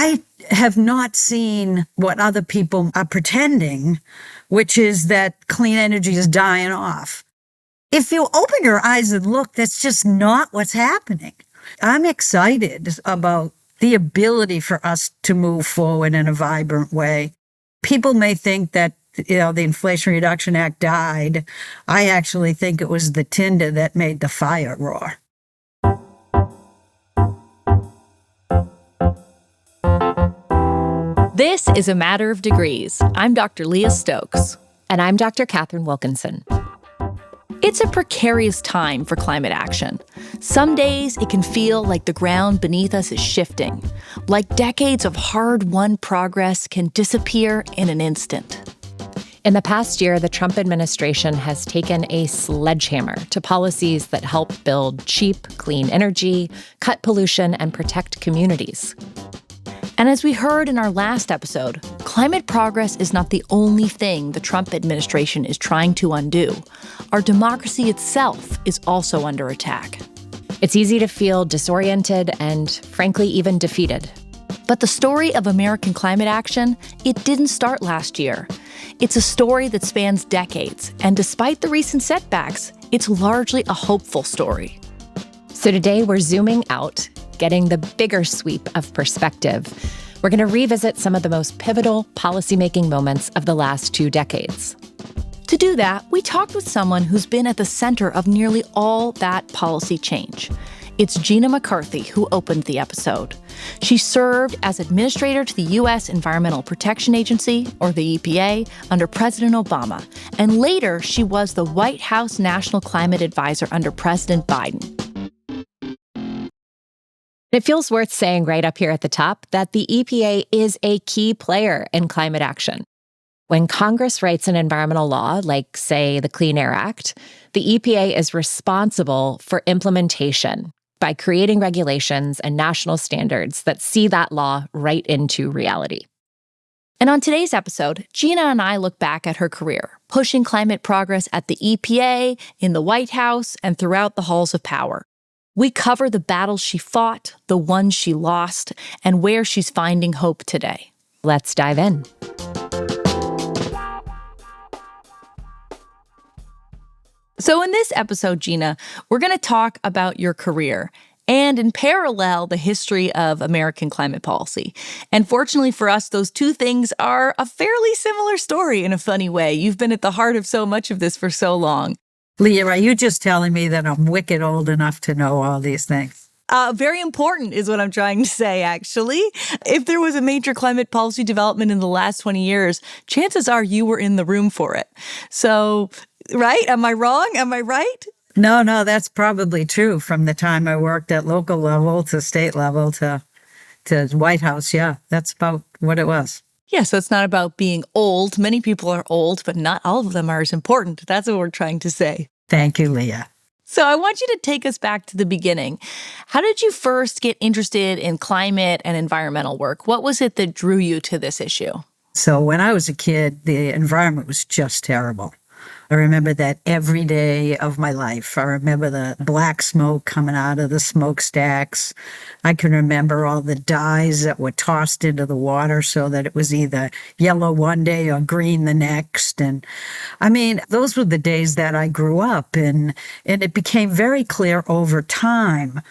I have not seen what other people are pretending, which is that clean energy is dying off. If you open your eyes and look, that's just not what's happening. I'm excited about the ability for us to move forward in a vibrant way. People may think that, the Inflation Reduction Act died. I actually think it was the tinder that made the fire roar. This is A Matter of Degrees. I'm Dr. Leah Stokes. And I'm Dr. Catherine Wilkinson. It's a precarious time for climate action. Some days it can feel like the ground beneath us is shifting, like decades of hard-won progress can disappear in an instant. In the past year, the Trump administration has taken a sledgehammer to policies that help build cheap, clean energy, cut pollution, and protect communities. And as we heard in our last episode, climate progress is not the only thing the Trump administration is trying to undo. Our democracy itself is also under attack. It's easy to feel disoriented and, frankly, even defeated. But the story of American climate action, it didn't start last year. It's a story that spans decades, and despite the recent setbacks, it's largely a hopeful story. So today we're zooming out, getting the bigger sweep of perspective. We're going to revisit some of the most pivotal policymaking moments of the last 2 decades. To do that, we talked with someone who's been at the center of nearly all that policy change. It's Gina McCarthy who opened the episode. She served as administrator to the U.S. Environmental Protection Agency, or the EPA, under President Obama. And later, she was the White House National Climate Advisor under President Biden. It feels worth saying right up here at the top that the EPA is a key player in climate action. When Congress writes an environmental law, like, say, the Clean Air Act, the EPA is responsible for implementation by creating regulations and national standards that see that law right into reality. And on today's episode, Gina and I look back at her career, pushing climate progress at the EPA, in the White House, and throughout the halls of power. We cover the battles she fought, the ones she lost, and where she's finding hope today. Let's dive in. So in this episode, Gina, we're going to talk about your career and, in parallel, the history of American climate policy. And fortunately for us, those two things are a fairly similar story in a funny way. You've been at the heart of so much of this for so long. Leah, are you just telling me that I'm wicked old enough to know all these things? Very important is what I'm trying to say, actually. If there was a major climate policy development in the last 20 years, chances are you were in the room for it. So, right? Am I wrong? Am I right? No, that's probably true. From the time I worked at local level to state level to White House, yeah, that's about what it was. Yeah, so it's not about being old. Many people are old, but not all of them are as important. That's what we're trying to say. Thank you, Leah. So I want you to take us back to the beginning. How did you first get interested in climate and environmental work? What was it that drew you to this issue? So when I was a kid, the environment was just terrible. I remember that every day of my life. I remember the black smoke coming out of the smokestacks. I can remember all the dyes that were tossed into the water so that it was either yellow one day or green the next. And I mean, those were the days that I grew up in. And it became very clear over time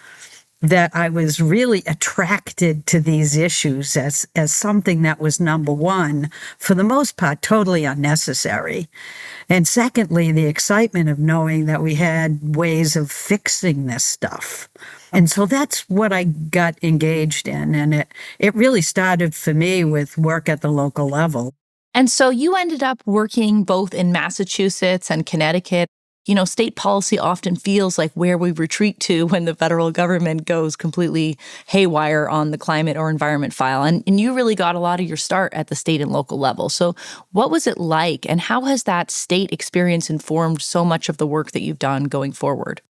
that I was really attracted to these issues as something that was, number one, for the most part, totally unnecessary. And secondly, the excitement of knowing that we had ways of fixing this stuff. And so that's what I got engaged in. And it really started for me with work at the local level. And so you ended up working both in Massachusetts and Connecticut. You know, state policy often feels like where we retreat to when the federal government goes completely haywire on the climate or environment file. And you really got a lot of your start at the state and local level. So what was it like, and how has that state experience informed so much of the work that you've done going forward?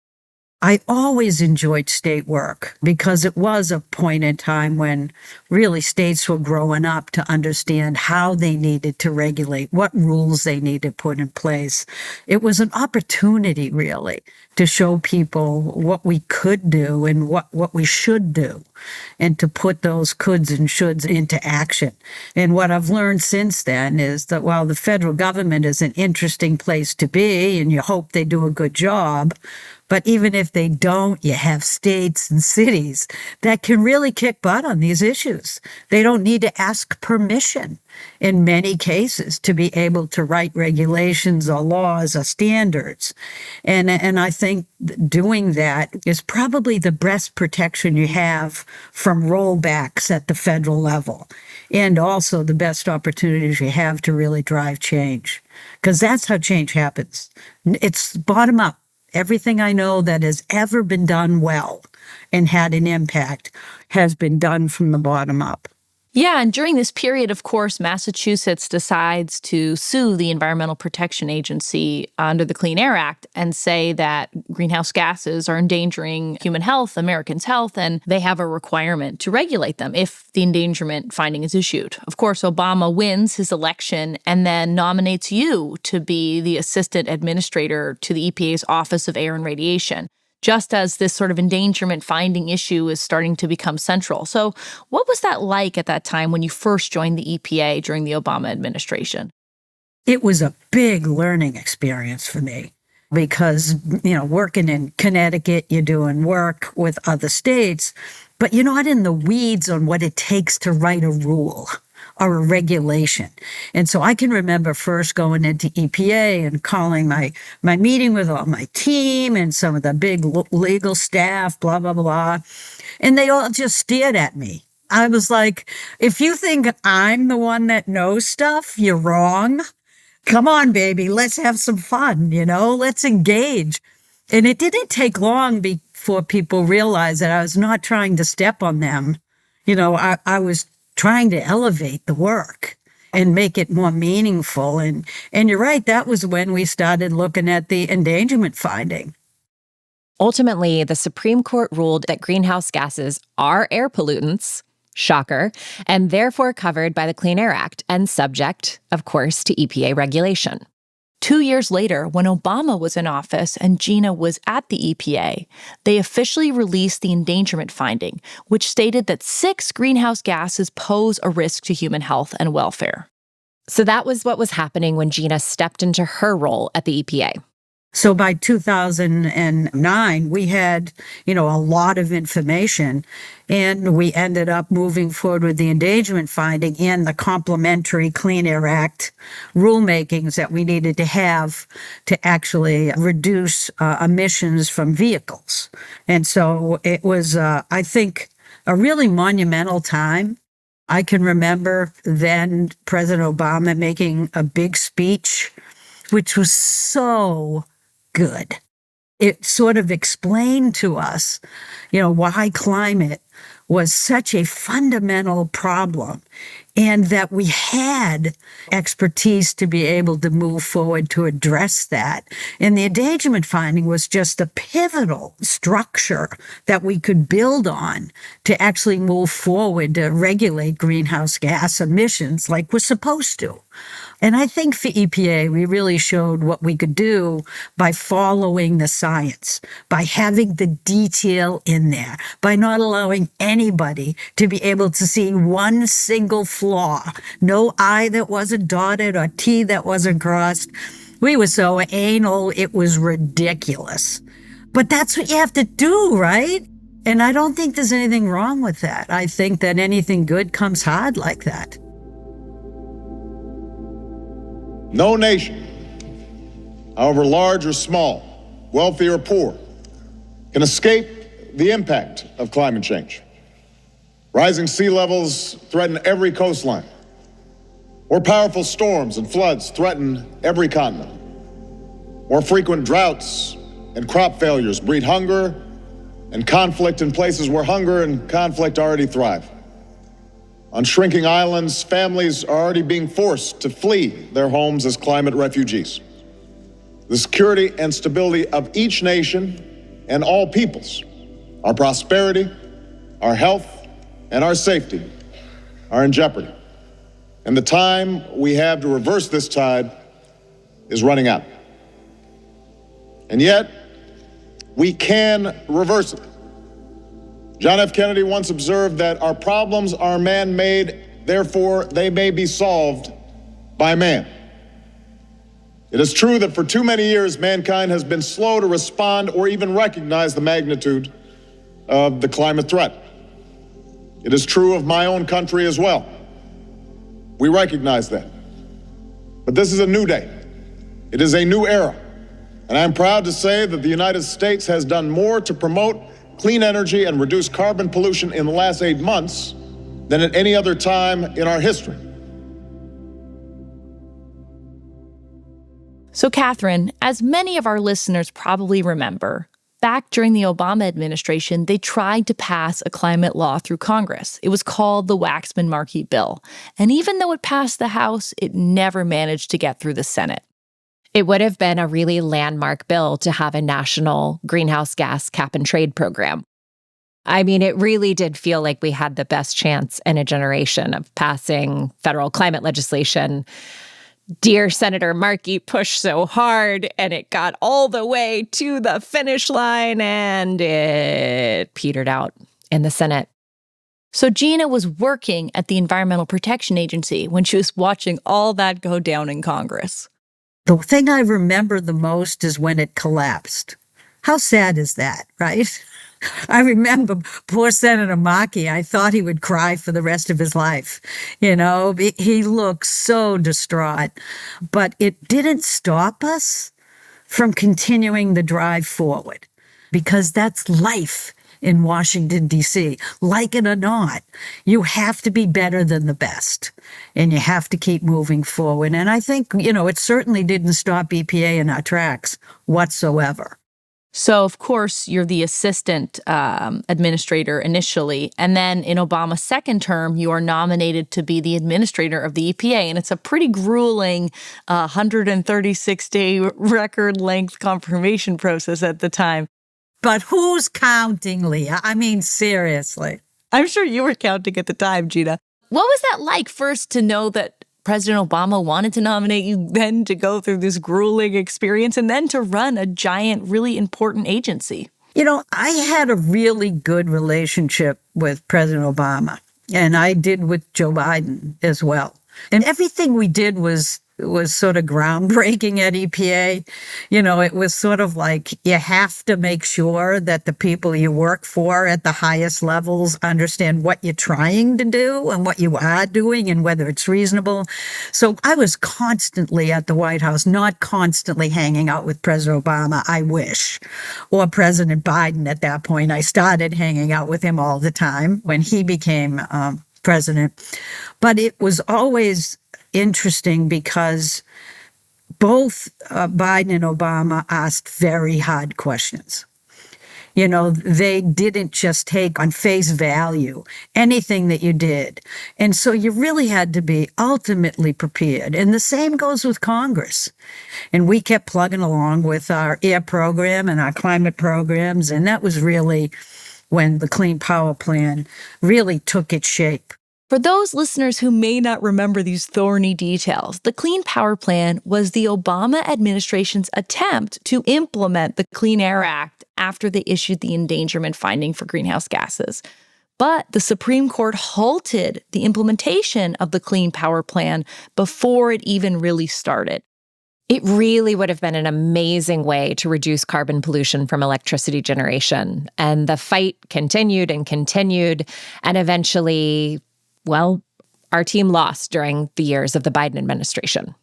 I always enjoyed state work because it was a point in time when really states were growing up to understand how they needed to regulate, what rules they needed to put in place. It was an opportunity, really, to show people what we could do and what we should do, and to put those coulds and shoulds into action. And what I've learned since then is that while the federal government is an interesting place to be, and you hope they do a good job, but even if they don't, you have states and cities that can really kick butt on these issues. They don't need to ask permission in many cases to be able to write regulations or laws or standards. And I think doing that is probably the best protection you have from rollbacks at the federal level, and also the best opportunities you have to really drive change. Because that's how change happens. It's bottom up. Everything I know that has ever been done well and had an impact has been done from the bottom up. Yeah, and during this period, of course, Massachusetts decides to sue the Environmental Protection Agency under the Clean Air Act and say that greenhouse gases are endangering human health, Americans' health, and they have a requirement to regulate them if the endangerment finding is issued. Of course, Obama wins his election and then nominates you to be the assistant administrator to the EPA's Office of Air and Radiation, just as this sort of endangerment finding issue is starting to become central. So what was that like at that time when you first joined the EPA during the Obama administration? It was a big learning experience for me because, working in Connecticut, you're doing work with other states, but you're not in the weeds on what it takes to write a rule or a regulation. And so I can remember first going into EPA and calling my meeting with all my team and some of the big legal staff, blah, blah, blah. And they all just stared at me. I was like, if you think I'm the one that knows stuff, you're wrong. Come on, baby, let's have some fun, let's engage. And it didn't take long before people realized that I was not trying to step on them. I was trying to elevate the work and make it more meaningful. And you're right, that was when we started looking at the endangerment finding. Ultimately, the Supreme Court ruled that greenhouse gases are air pollutants, shocker, and therefore covered by the Clean Air Act and subject, of course, to EPA regulation. 2 years later, when Obama was in office and Gina was at the EPA, they officially released the endangerment finding, which stated that 6 greenhouse gases pose a risk to human health and welfare. So that was what was happening when Gina stepped into her role at the EPA. So by 2009, we had, a lot of information, and we ended up moving forward with the endangerment finding and the complementary Clean Air Act rulemakings that we needed to have to actually reduce emissions from vehicles. And so it was, I think, a really monumental time. I can remember then President Obama making a big speech, which was so good. It sort of explained to us, why climate was such a fundamental problem and that we had expertise to be able to move forward to address that. And the endangerment finding was just a pivotal structure that we could build on to actually move forward to regulate greenhouse gas emissions like we're supposed to. And I think for EPA, we really showed what we could do by following the science, by having the detail in there, by not allowing anybody to be able to see one single flaw, no I that wasn't dotted or T that wasn't crossed. We were so anal, it was ridiculous. But that's what you have to do, right? And I don't think there's anything wrong with that. I think that anything good comes hard like that. No nation, however large or small, wealthy or poor, can escape the impact of climate change. Rising sea levels threaten every coastline. More powerful storms and floods threaten every continent. More frequent droughts and crop failures breed hunger and conflict in places where hunger and conflict already thrive. On shrinking islands, families are already being forced to flee their homes as climate refugees. The security and stability of each nation and all peoples. Our prosperity, our health, and our safety are in jeopardy. And the time we have to reverse this tide is running out. And yet, we can reverse it. John F. Kennedy once observed that our problems are man-made, therefore they may be solved by man. It is true that for too many years, mankind has been slow to respond or even recognize the magnitude of the climate threat. It is true of my own country as well. We recognize that. But this is a new day. It is a new era. And I'm proud to say that the United States has done more to promote clean energy and reduce carbon pollution in the last 8 months than at any other time in our history. So, Catherine, as many of our listeners probably remember, back during the Obama administration, they tried to pass a climate law through Congress. It was called the Waxman-Markey Bill. And even though it passed the House, it never managed to get through the Senate. It would have been a really landmark bill to have a national greenhouse gas cap and trade program. I mean, it really did feel like we had the best chance in a generation of passing federal climate legislation. Dear Senator Markey pushed so hard, and it got all the way to the finish line, and it petered out in the Senate. So Gina was working at the Environmental Protection Agency when she was watching all that go down in Congress. The thing I remember the most is when it collapsed. How sad is that, right? I remember poor Senator Markey. I thought he would cry for the rest of his life. You know, he looked so distraught. But it didn't stop us from continuing the drive forward, because that's life in Washington, D.C. Like it or not, you have to be better than the best, and you have to keep moving forward. And I think, it certainly didn't stop EPA in our tracks whatsoever. So, of course, you're the assistant administrator initially, and then in Obama's second term, you are nominated to be the administrator of the EPA, and it's a pretty grueling 136-day record-length confirmation process at the time. But who's counting, Leah? I mean, seriously. I'm sure you were counting at the time, Gina. What was that like, first to know that President Obama wanted to nominate you, then to go through this grueling experience, and then to run a giant, really important agency? I had a really good relationship with President Obama, and I did with Joe Biden as well. And everything we did was sort of groundbreaking at EPA. It was sort of like you have to make sure that the people you work for at the highest levels understand what you're trying to do and what you are doing and whether it's reasonable. So I was constantly at the White House, not constantly hanging out with President Obama, I wish, or President Biden at that point. I started hanging out with him all the time when he became president. But it was always interesting because both Biden and Obama asked very hard questions. They didn't just take on face value anything that you did. And so you really had to be ultimately prepared. And the same goes with Congress. And we kept plugging along with our air program and our climate programs. And that was really when the Clean Power Plan really took its shape. For those listeners who may not remember these thorny details, the Clean Power Plan was the Obama administration's attempt to implement the Clean Air Act after they issued the endangerment finding for greenhouse gases. But the Supreme Court halted the implementation of the Clean Power Plan before it even really started. It really would have been an amazing way to reduce carbon pollution from electricity generation. And the fight continued and continued, and eventually, our team lost during the years of the Biden administration.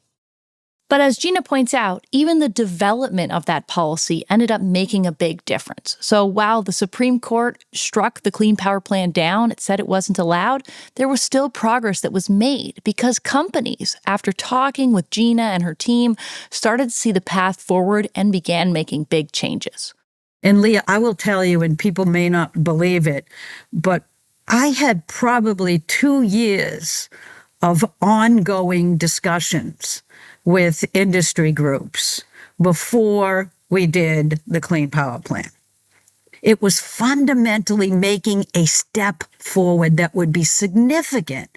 But as Gina points out, even the development of that policy ended up making a big difference. So while the Supreme Court struck the Clean Power Plan down, it said it wasn't allowed, there was still progress that was made because companies, after talking with Gina and her team, started to see the path forward and began making big changes. And Leah, I will tell you, and people may not believe it, but I had probably 2 years of ongoing discussions with industry groups before we did the Clean Power Plan. It was fundamentally making a step forward that would be significant,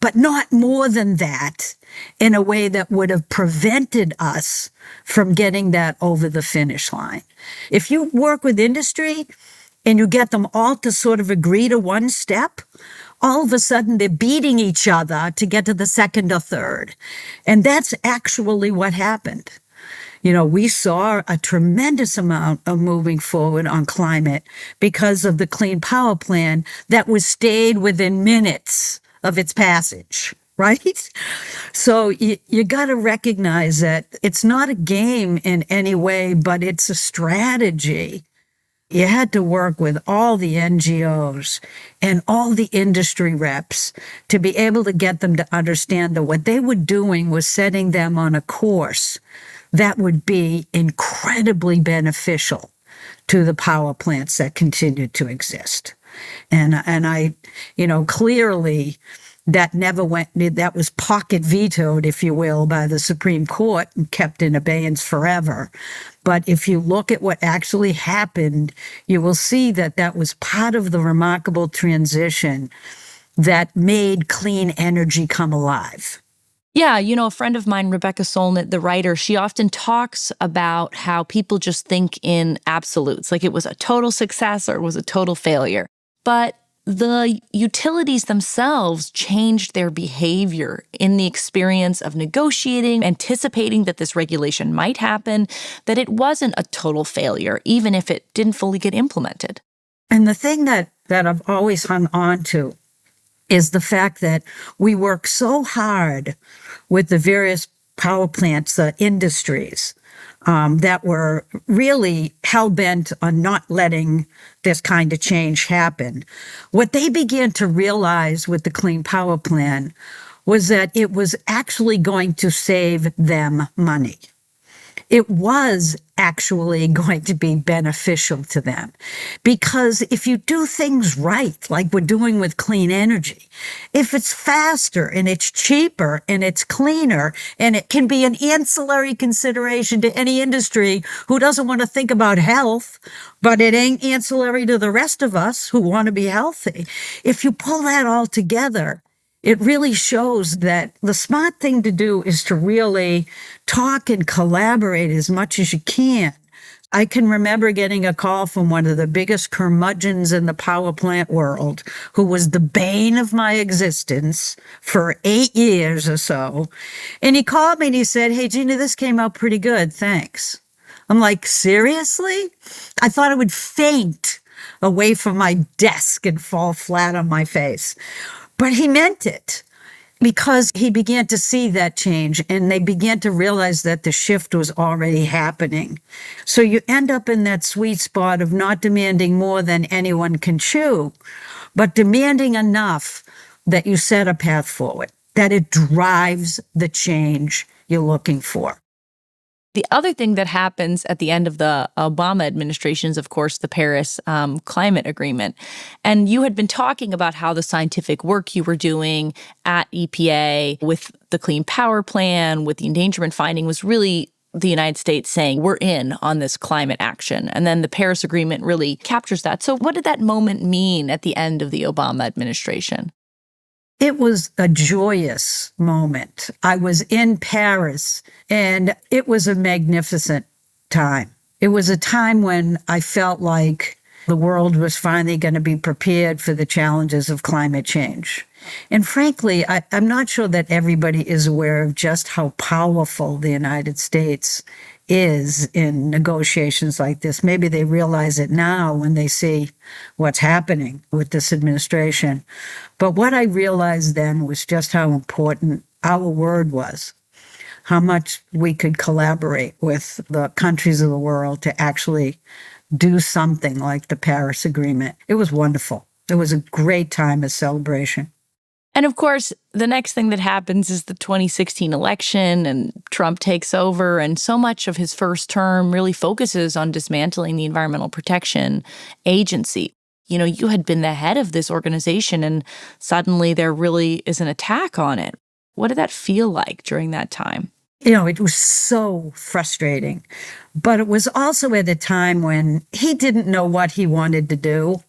but not more than that, in a way that would have prevented us from getting that over the finish line. If you work with industry and you get them all to sort of agree to one step, all of a sudden they're beating each other to get to the second or third. And that's actually what happened. We saw a tremendous amount of moving forward on climate because of the Clean Power Plan that was stayed within minutes of its passage, right? So you got to recognize that it's not a game in any way, but it's a strategy. You had to work with all the NGOs and all the industry reps to be able to get them to understand that what they were doing was setting them on a course that would be incredibly beneficial to the power plants that continued to exist. And I, clearly that never went, that was pocket vetoed, if you will, by the Supreme Court and kept in abeyance forever. But if you look at what actually happened, you will see that that was part of the remarkable transition that made clean energy come alive. Yeah, a friend of mine, Rebecca Solnit, the writer, she often talks about how people just think in absolutes, like it was a total success or it was a total failure. But the utilities themselves changed their behavior in the experience of negotiating, anticipating that this regulation might happen, that it wasn't a total failure, even if it didn't fully get implemented. And the thing that I've always hung on to is the fact that we work so hard with the various power plants, the industries, that were really hell-bent on not letting this kind of change happen. What they began to realize with the Clean Power Plan was that it was actually going to save them money. It was actually going to be beneficial to them. Because if you do things right, like we're doing with clean energy, if it's faster and it's cheaper and it's cleaner, and it can be an ancillary consideration to any industry who doesn't want to think about health, but it ain't ancillary to the rest of us who want to be healthy. If you pull that all together, it really shows that the smart thing to do is to really talk and collaborate as much as you can. I can remember getting a call from one of the biggest curmudgeons in the power plant world, who was the bane of my existence for 8 years or so. And he called me and he said, "Hey, Gina, this came out pretty good. Thanks." I'm like, seriously? I thought I would faint away from my desk and fall flat on my face. But he meant it, because he began to see that change and they began to realize that the shift was already happening. So you end up in that sweet spot of not demanding more than anyone can chew, but demanding enough that you set a path forward, that it drives the change you're looking for. The other thing that happens at the end of the Obama administration is, of course, the Paris Climate Agreement. And you had been talking about how the scientific work you were doing at EPA with the Clean Power Plan, with the endangerment finding, was really the United States saying, we're in on this climate action. And then the Paris Agreement really captures that. So what did that moment mean at the end of the Obama administration? It was a joyous moment. I was in Paris, and it was a magnificent time. It was a time when I felt like the world was finally going to be prepared for the challenges of climate change. And frankly, I'm not sure that everybody is aware of just how powerful the United States is in negotiations like this. Maybe they realize it now when they see what's happening with this administration. But what I realized then was just how important our word was, how much we could collaborate with the countries of the world to actually do something like the Paris Agreement. It was wonderful. It was a great time of celebration. And of course, the next thing that happens is the 2016 election, and Trump takes over, and so much of his first term really focuses on dismantling the Environmental Protection Agency. You had been the head of this organization, and suddenly there really is an attack on it. What did that feel like during that time? It was so frustrating. But it was also at a time when he didn't know what he wanted to do,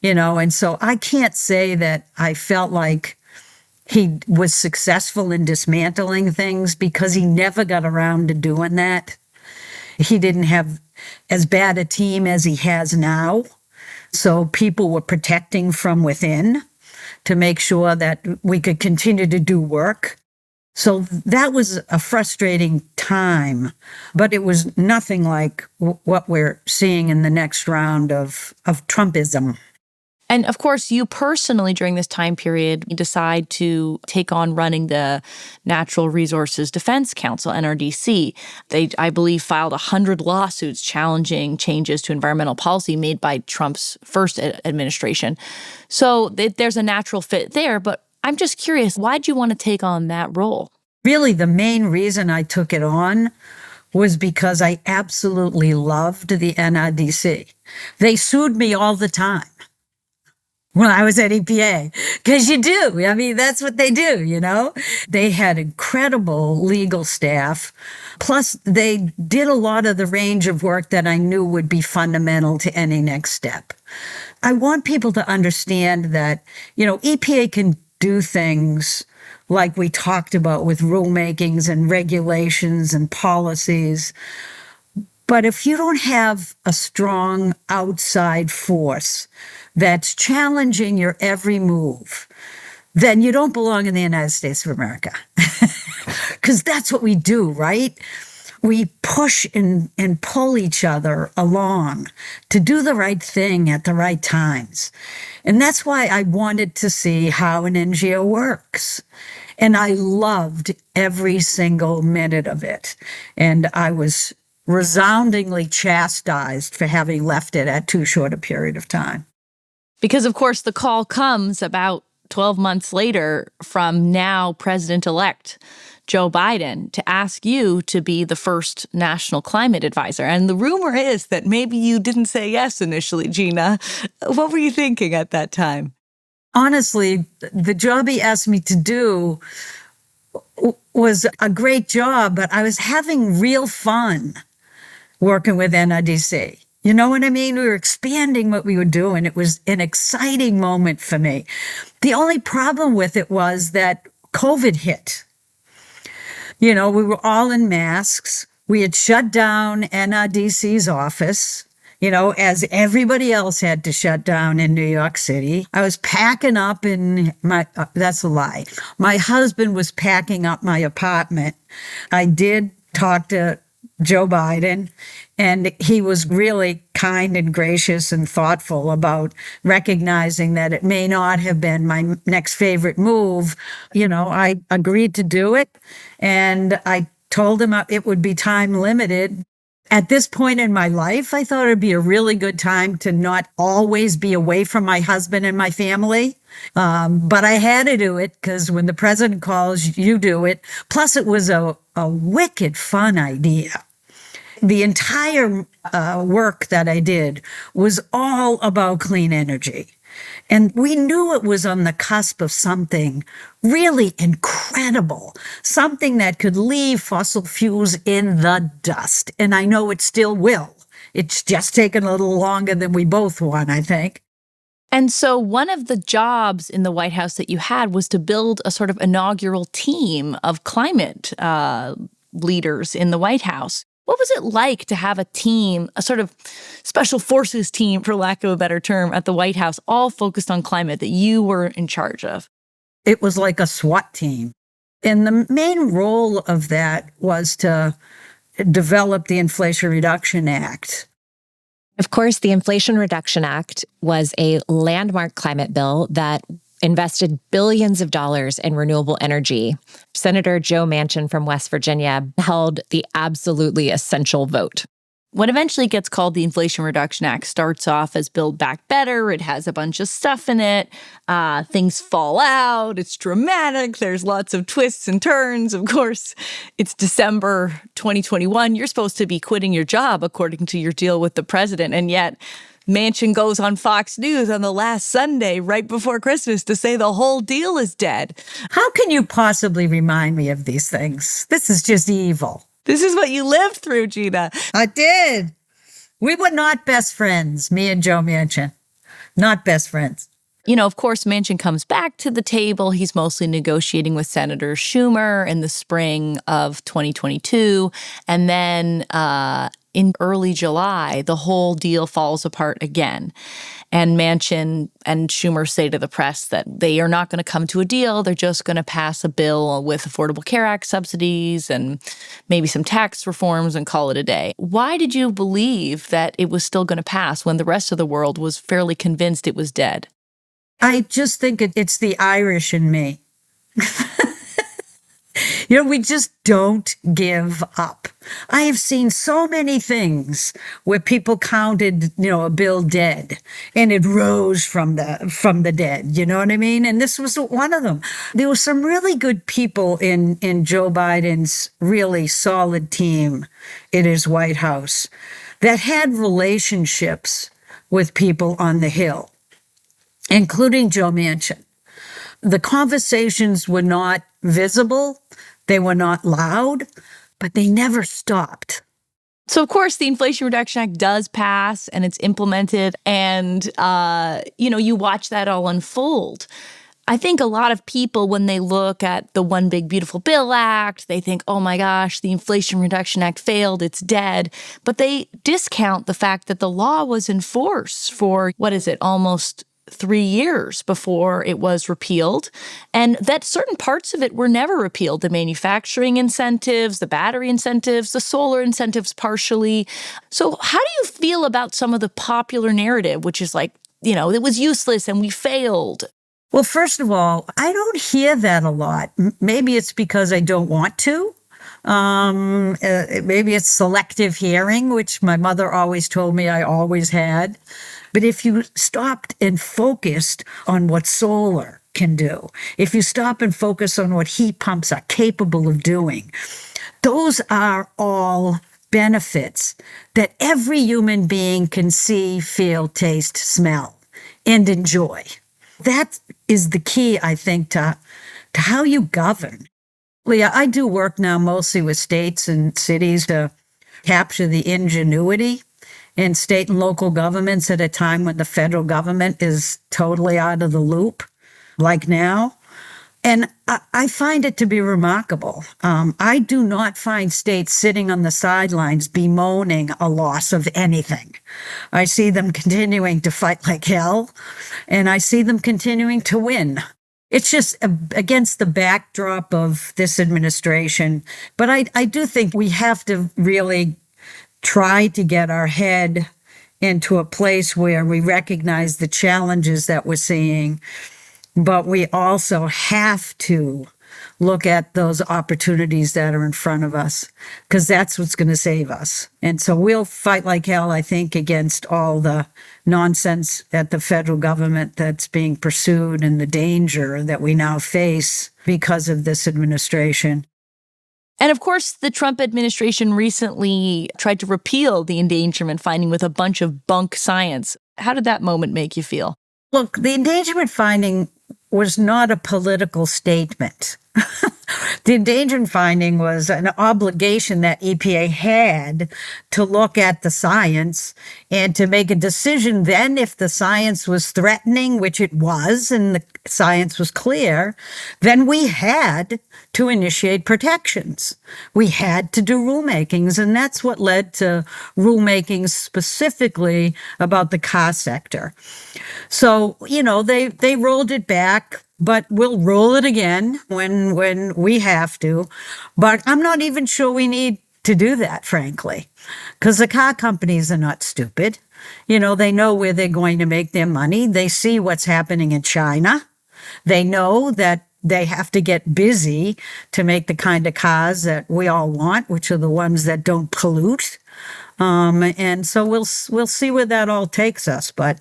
and so I can't say that I felt like he was successful in dismantling things because he never got around to doing that. He didn't have as bad a team as he has now. So people were protecting from within to make sure that we could continue to do work. So that was a frustrating time, but it was nothing like what we're seeing in the next round of Trumpism. And of course, you personally, during this time period, decide to take on running the Natural Resources Defense Council, NRDC. They, I believe, filed 100 lawsuits challenging changes to environmental policy made by Trump's first administration. So there's a natural fit there. But I'm just curious, why'd you want to take on that role? Really, the main reason I took it on was because I absolutely loved the NRDC. They sued me all the time when I was at EPA, because you do. I mean, that's what they do. They had incredible legal staff. Plus, they did a lot of the range of work that I knew would be fundamental to any next step. I want people to understand that, EPA can do things like we talked about with rulemakings and regulations and policies. But if you don't have a strong outside force that's challenging your every move, then you don't belong in the United States of America. Because that's what we do, right? We push and pull each other along to do the right thing at the right times. And that's why I wanted to see how an NGO works. And I loved every single minute of it. And I was resoundingly chastised for having left it at too short a period of time. Because, of course, the call comes about 12 months later from now President-elect Joe Biden to ask you to be the first national climate advisor. And the rumor is that maybe you didn't say yes initially, Gina. What were you thinking at that time? Honestly, the job he asked me to do was a great job, but I was having real fun working with NRDC. You know what I mean? We were expanding what we were doing. It was an exciting moment for me. The only problem with it was that COVID hit. We were all in masks. We had shut down NRDC's office, as everybody else had to shut down in New York City. I was packing up that's a lie. My husband was packing up my apartment. I did talk to Joe Biden, and he was really kind and gracious and thoughtful about recognizing that it may not have been my next favorite move. I agreed to do it, and I told him it would be time limited. At this point in my life, I thought it'd be a really good time to not always be away from my husband and my family. But I had to do it because when the president calls, you do it. Plus, it was a wicked fun idea. The entire work that I did was all about clean energy. And we knew it was on the cusp of something really incredible, something that could leave fossil fuels in the dust. And I know it still will. It's just taken a little longer than we both want, I think. And so one of the jobs in the White House that you had was to build a sort of inaugural team of climate leaders in the White House. What was it like to have a team, a sort of special forces team, for lack of a better term, at the White House, all focused on climate that you were in charge of? It was like a SWAT team. And the main role of that was to develop the Inflation Reduction Act. Of course, the Inflation Reduction Act was a landmark climate bill that invested billions of dollars in renewable energy. Senator Joe Manchin from West Virginia held the absolutely essential vote. What eventually gets called the Inflation Reduction Act starts off as Build Back Better. It has a bunch of stuff in it. Things fall out. It's dramatic. There's lots of twists and turns. Of course, it's December 2021. You're supposed to be quitting your job according to your deal with the president. And yet Manchin goes on Fox News on the last Sunday right before Christmas to say the whole deal is dead. How can you possibly remind me of these things? This is just evil. This is what you lived through, Gina. I did. We were not best friends, me and Joe Manchin. Not best friends. You know, of course, Manchin comes back to the table. He's mostly negotiating with Senator Schumer in the spring of 2022. And then in early July, the whole deal falls apart again. And Manchin and Schumer say to the press that they are not going to come to a deal. They're just going to pass a bill with Affordable Care Act subsidies and maybe some tax reforms and call it a day. Why did you believe that it was still going to pass when the rest of the world was fairly convinced it was dead? I just think it's the Irish in me. We just don't give up. I have seen so many things where people counted, a bill dead and it rose from the dead. You know what I mean? And this was one of them. There were some really good people in Joe Biden's really solid team in his White House that had relationships with people on the Hill, including Joe Manchin. The conversations were not visible. They were not loud, but they never stopped. So, of course, the Inflation Reduction Act does pass and it's implemented. And, you watch that all unfold. I think a lot of people, when they look at the One Big Beautiful Bill Act, they think, oh my gosh, the Inflation Reduction Act failed, it's dead. But they discount the fact that the law was in force for, almost 3 years before it was repealed, and that certain parts of it were never repealed. The manufacturing incentives, the battery incentives, the solar incentives partially. So how do you feel about some of the popular narrative, which is like, it was useless and we failed? Well, first of all, I don't hear that a lot. Maybe it's because I don't want to. Maybe it's selective hearing, which my mother always told me I always had. But if you stopped and focused on what solar can do, if you stop and focus on what heat pumps are capable of doing, those are all benefits that every human being can see, feel, taste, smell, and enjoy. That is the key, I think, to how you govern. Leah, I do work now mostly with states and cities to capture the ingenuity in state and local governments at a time when the federal government is totally out of the loop, like now. And I find it to be remarkable. I do not find states sitting on the sidelines bemoaning a loss of anything. I see them continuing to fight like hell, and I see them continuing to win. It's just against the backdrop of this administration. But I do think we have to really try to get our head into a place where we recognize the challenges that we're seeing, but we also have to look at those opportunities that are in front of us, because that's what's going to save us. And so we'll fight like hell, I think, against all the nonsense at the federal government that's being pursued and the danger that we now face because of this administration. And of course, the Trump administration recently tried to repeal the endangerment finding with a bunch of bunk science. How did that moment make you feel? Look, the endangerment finding was not a political statement. The endangerment finding was an obligation that EPA had to look at the science and to make a decision then if the science was threatening, which it was, and the science was clear, then we had to initiate protections. We had to do rulemakings, and that's what led to rulemakings specifically about the car sector. So, they rolled it back, but we'll roll it again when we have to. But I'm not even sure we need to do that, frankly, because the car companies are not stupid. They know where they're going to make their money. They see what's happening in China. They know that they have to get busy to make the kind of cars that we all want, which are the ones that don't pollute. And so we'll see where that all takes us. But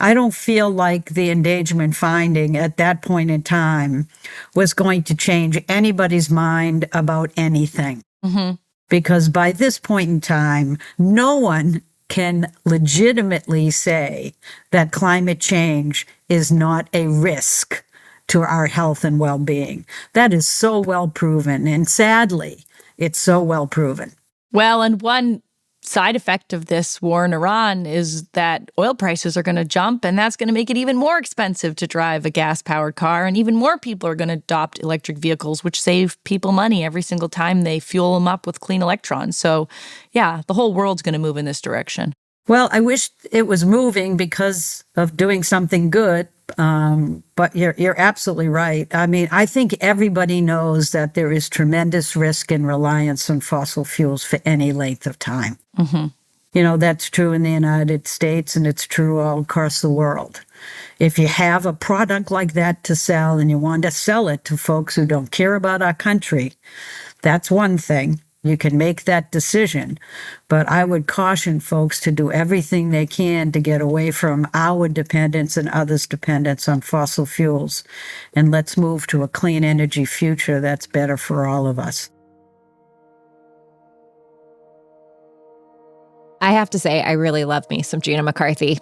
I don't feel like the endangerment finding at that point in time was going to change anybody's mind about anything. Mm-hmm. Because by this point in time, no one can legitimately say that climate change is not a risk to our health and well-being. That is so well proven, and sadly, it's so well proven. Well, and one side effect of this war in Iran is that oil prices are going to jump, and that's going to make it even more expensive to drive a gas-powered car, and even more people are going to adopt electric vehicles, which save people money every single time they fuel them up with clean electrons. So, yeah, the whole world's going to move in this direction. Well, I wish it was moving because of doing something good, but you're absolutely right. I mean, I think everybody knows that there is tremendous risk and reliance on fossil fuels for any length of time. Mm-hmm. You know, that's true in the United States, and it's true all across the world. If you have a product like that to sell and you want to sell it to folks who don't care about our country, that's one thing. You can make that decision, but I would caution folks to do everything they can to get away from our dependence and others' dependence on fossil fuels, and let's move to a clean energy future that's better for all of us. I have to say, I really love me some Gina McCarthy.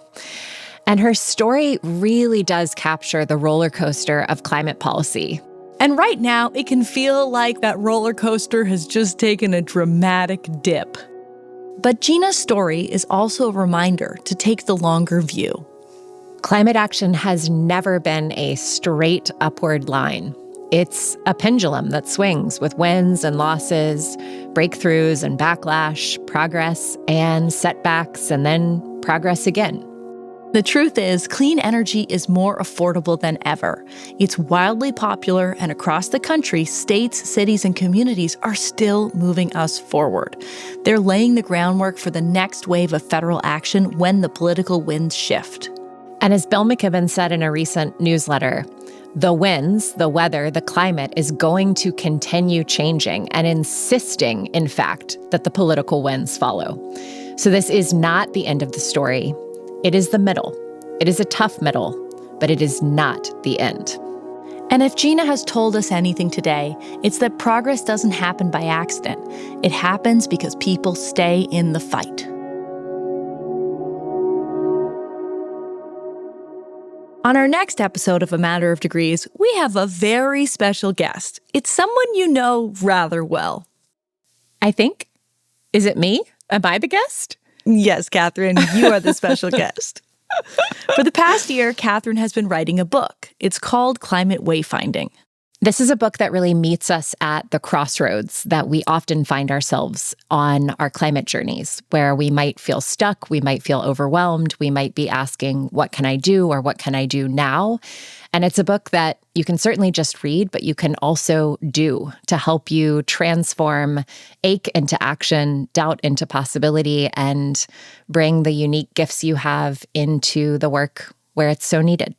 And her story really does capture the roller coaster of climate policy. And right now, it can feel like that roller coaster has just taken a dramatic dip. But Gina's story is also a reminder to take the longer view. Climate action has never been a straight upward line. It's a pendulum that swings with wins and losses, breakthroughs and backlash, progress and setbacks, and then progress again. The truth is, clean energy is more affordable than ever. It's wildly popular, and across the country, states, cities, and communities are still moving us forward. They're laying the groundwork for the next wave of federal action when the political winds shift. And as Bill McKibben said in a recent newsletter, the winds, the weather, the climate is going to continue changing and insisting, in fact, that the political winds follow. So this is not the end of the story. It is the middle. It is a tough middle, but it is not the end. And if Gina has told us anything today, it's that progress doesn't happen by accident. It happens because people stay in the fight. On our next episode of A Matter of Degrees, we have a very special guest. It's someone you know rather well. I think. Is it me? Am I the guest? Yes, Catherine, you are the special guest. For the past year, Catherine has been writing a book. It's called Climate Wayfinding. This is a book that really meets us at the crossroads that we often find ourselves on our climate journeys, where we might feel stuck, we might feel overwhelmed, we might be asking, what can I do or what can I do now? And it's a book that you can certainly just read, but you can also do to help you transform ache into action, doubt into possibility, and bring the unique gifts you have into the work where it's so needed.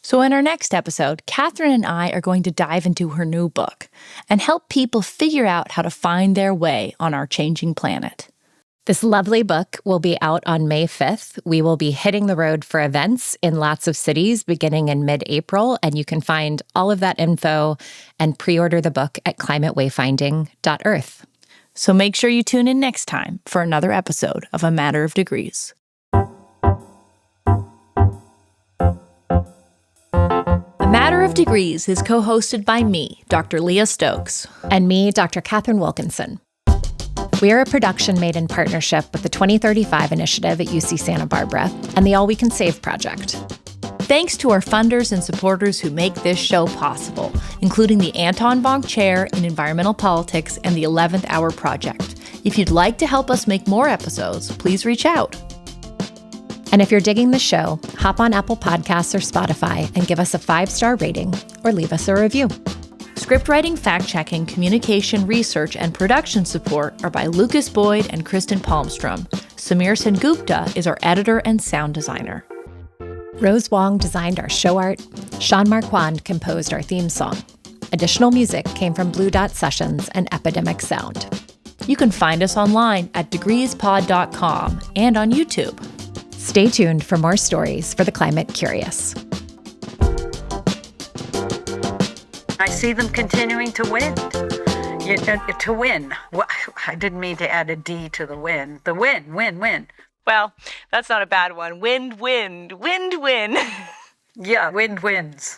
So in our next episode, Catherine and I are going to dive into her new book and help people figure out how to find their way on our changing planet. This lovely book will be out on May 5th. We will be hitting the road for events in lots of cities beginning in mid-April, and you can find all of that info and pre-order the book at climatewayfinding.earth. So make sure you tune in next time for another episode of A Matter of Degrees. A Matter of Degrees is co-hosted by me, Dr. Leah Stokes. And me, Dr. Catherine Wilkinson. We are a production made in partnership with the 2035 Initiative at UC Santa Barbara and the All We Can Save Project. Thanks to our funders and supporters who make this show possible, including the Anton Bonk Chair in Environmental Politics and the 11th Hour Project. If you'd like to help us make more episodes, please reach out. And if you're digging the show, hop on Apple Podcasts or Spotify and give us a 5-star rating or leave us a review. Scriptwriting, fact-checking, communication, research, and production support are by Lucas Boyd and Kristen Palmstrom. Samir Sengupta is our editor and sound designer. Rose Wong designed our show art. Sean Marquand composed our theme song. Additional music came from Blue Dot Sessions and Epidemic Sound. You can find us online at degreespod.com and on YouTube. Stay tuned for more stories for the climate curious. I see them continuing to win. To win. I didn't mean to add a D to the win. The win. Well, that's not a bad one. Wind, wind, wind, win. Yeah, wind wins.